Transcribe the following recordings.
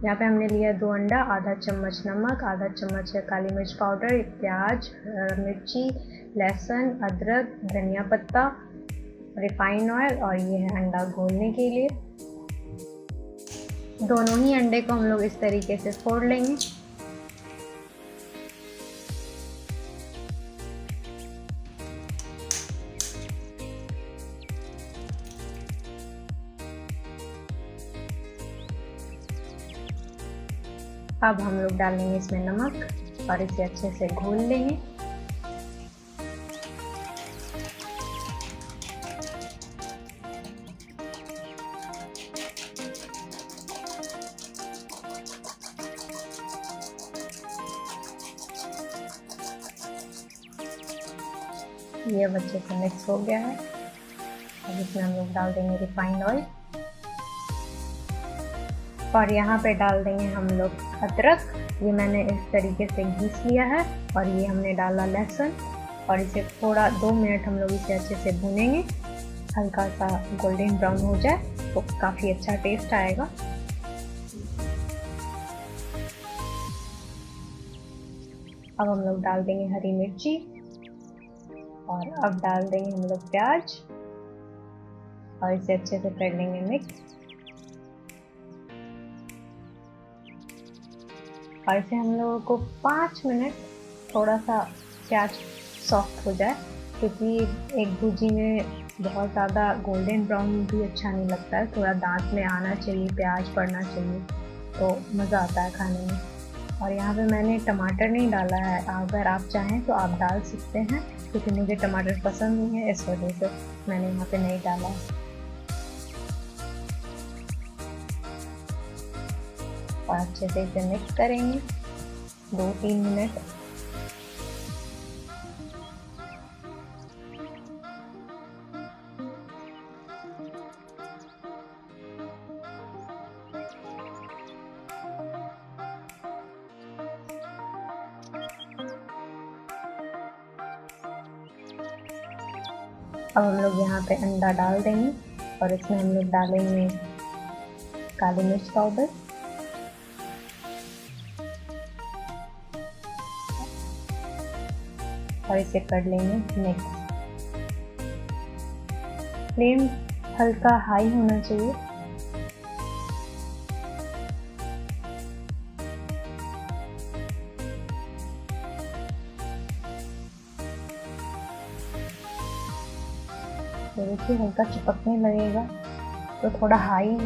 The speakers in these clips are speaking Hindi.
यहाँ पे हमने लिया 2 अंडा, आधा चम्मच नमक, आधा चम्मच काली मिर्च पाउडर, प्याज, मिर्ची, लहसुन, अदरक, धनिया पत्ता, रिफाइन ऑयल और ये है अंडा घोलने के लिए। दोनों ही अंडे को हम लोग इस तरीके से फोड़ लेंगे। अब हम लोग डालेंगे इसमें नमक और इसे अच्छे से घोल लेंगे। ये अब अच्छे से मिक्स हो गया है। अब इसमें हम लोग डाल देंगे रिफाइंड ऑयल और यहाँ पे डाल देंगे हम लोग अदरक। ये मैंने इस तरीके से घिस लिया है और ये हमने डाला लहसुन और इसे थोड़ा 2 मिनट हम लोग इसे अच्छे से भूनेंगे। हल्का सा गोल्डन ब्राउन हो जाए तो काफ़ी अच्छा टेस्ट आएगा। अब हम लोग डाल देंगे हरी मिर्ची और अब डाल देंगे हम लोग प्याज और इसे अच्छे से कर लेंगे मिक्स। और इसे हम लोगों को 5 मिनट थोड़ा सा प्याज सॉफ्ट हो जाए, क्योंकि एग भुर्जी में बहुत ज़्यादा गोल्डन ब्राउन भी अच्छा नहीं लगता है। थोड़ा दांत में आना चाहिए, प्याज पड़ना चाहिए तो मज़ा आता है खाने में। और यहाँ पे मैंने टमाटर नहीं डाला है, अगर आप चाहें तो आप डाल सकते हैं, क्योंकि मुझे टमाटर पसंद नहीं है, इस वजह से मैंने यहाँ पे नहीं डाला है। और अच्छे से इसे मिक्स करेंगे 2-3 मिनट। अब हम लोग यहाँ पे अंडा डाल देंगे और इसमें हम लोग डालेंगे काली मिर्च पाउडर और इसे कर लेंगे मिक्स। फ्लेम हल्का हाई होना चाहिए। तो देखिए हल्का चिपकने लगेगा, तो थोड़ा हाई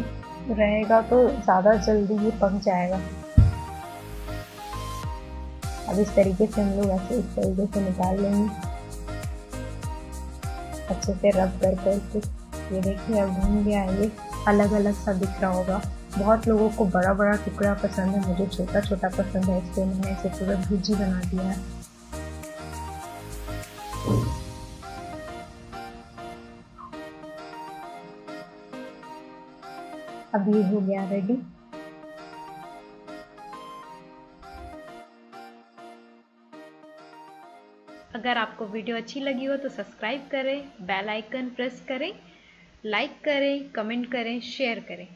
रहेगा तो ज़्यादा जल्दी ये पक जाएगा। अब इस तरीके से हम लोग ऐसे इस तरीके से निकाल लेंगे अच्छे से रब कर करके। ये देखिए अब भून गया है, ये अलग अलग सा दिख रहा होगा। बहुत लोगों को बड़ा बड़ा टुकड़ा पसंद है, मुझे छोटा छोटा पसंद है, इसलिए मैंने इसे पूरा भुर्जी बना दिया है। अब ये हो गया रेडी। अगर आपको वीडियो अच्छी लगी हो तो सब्सक्राइब करें, बेल आइकन प्रेस करें, लाइक करें, कमेंट करें, शेयर करें।